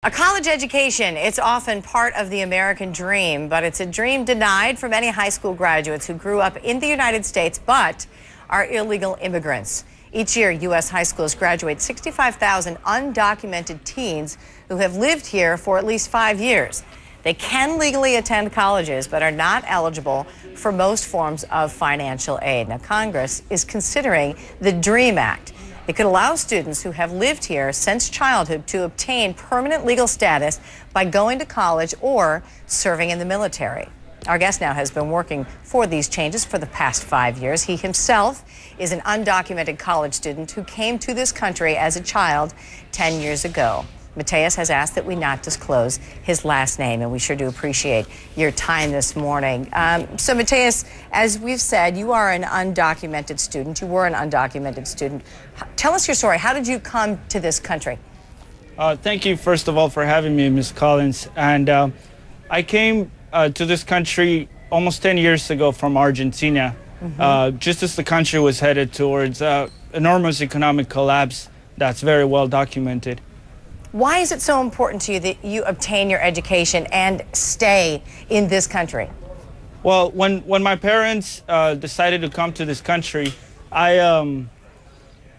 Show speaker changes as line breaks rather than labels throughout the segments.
A college education, it's often part of the American dream, but it's a dream denied for many high school graduates who grew up in the United States but are illegal immigrants. Each year, U.S. high schools graduate 65,000 undocumented teens who have lived here for at least 5 years. They can legally attend colleges but are not eligible for most forms of financial aid. Now, Congress is considering the DREAM Act. It could allow students who have lived here since childhood to obtain permanent legal status by going to college or serving in the military. Our guest now has been working for these changes for the past 5 years. He himself is an undocumented college student who came to this country as a child 10 years ago. Matias has asked that we not disclose his last name, and we sure do appreciate your time this morning. So, Matias, as we've said, you are an undocumented student. You were an undocumented student. Tell us your story. How did you come to this country?
Thank you, first of all, for having me, Ms. Collins. And I came to this country almost 10 years ago from Argentina, just as the country was headed towards enormous economic collapse that's very well documented.
Why is it so important to you that you obtain your education and stay in this country?
Well, when my parents decided to come to this country,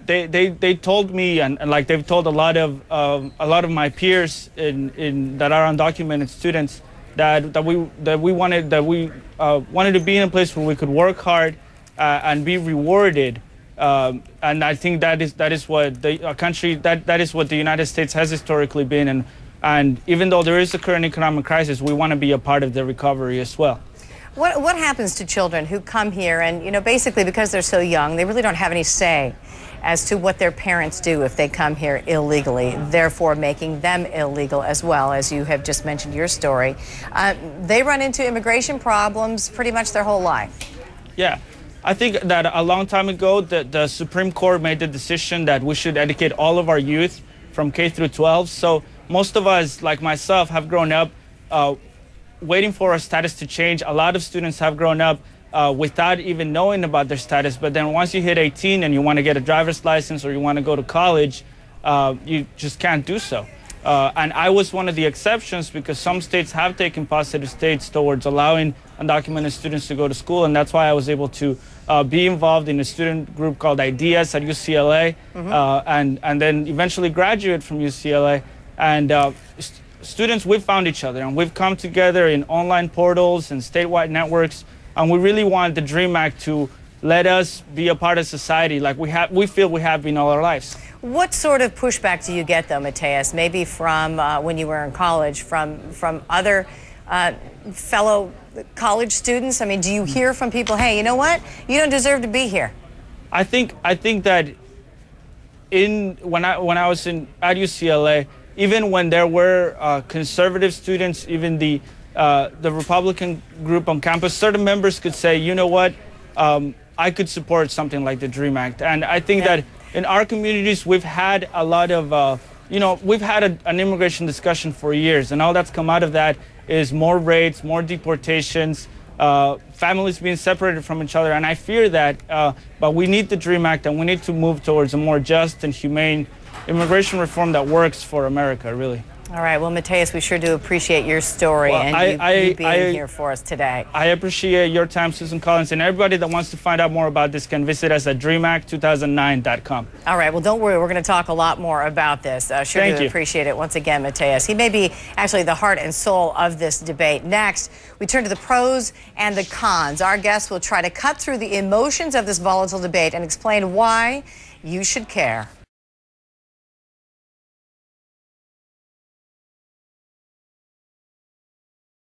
they told me, and like they've told a lot of my peers that are undocumented students, that we wanted to be in a place where we could work hard and be rewarded. And I think that is what the United States has historically been, and even though there is a current economic crisis, we want to be a part of the recovery as well.
What happens to children who come here and, basically because they're so young, they really don't have any say as to what their parents do if they come here illegally, therefore making them illegal as well, as you have just mentioned your story. They run into immigration problems pretty much their whole life.
Yeah. I think that a long time ago, the Supreme Court made the decision that we should educate all of our youth from K through 12. So most of us, like myself, have grown up waiting for our status to change. A lot of students have grown up without even knowing about their status. But then once you hit 18 and you want to get a driver's license or you want to go to college, you just can't do so. And I was one of the exceptions because some states have taken positive steps towards allowing undocumented students to go to school, and that's why I was able to be involved in a student group called Ideas at UCLA, and then eventually graduate from UCLA. And students, we've found each other, and we've come together in online portals and statewide networks, and we really want the DREAM Act to let us be a part of society like we feel we have been all our lives.
What sort of pushback do you get, though, Matias, maybe from when you were in college, from other fellow college students? I mean, do you hear from people, hey, you know what, you don't deserve to be here?
I think that when I was at UCLA, even when there were conservative students, even the Republican group on campus, certain members could say, you know what, I could support something like the DREAM Act. And I think that in our communities, we've had a lot of, we've had an immigration discussion for years, and all that's come out of that is more raids, more deportations, families being separated from each other. And I fear that, but we need the DREAM Act, and we need to move towards a more just and humane immigration reform that works for America, really.
All right. Well, Matias, we sure do appreciate your story and you being here for us today.
I appreciate your time, Susan Collins, and everybody that wants to find out more about this can visit us at dreamact2009.com.
All right. Well, don't worry. We're going to talk a lot more about this. Sure do appreciate it once again, Matias. He may be actually the heart and soul of this debate. Next, we turn to the pros and the cons. Our guests will try to cut through the emotions of this volatile debate and explain why you should care.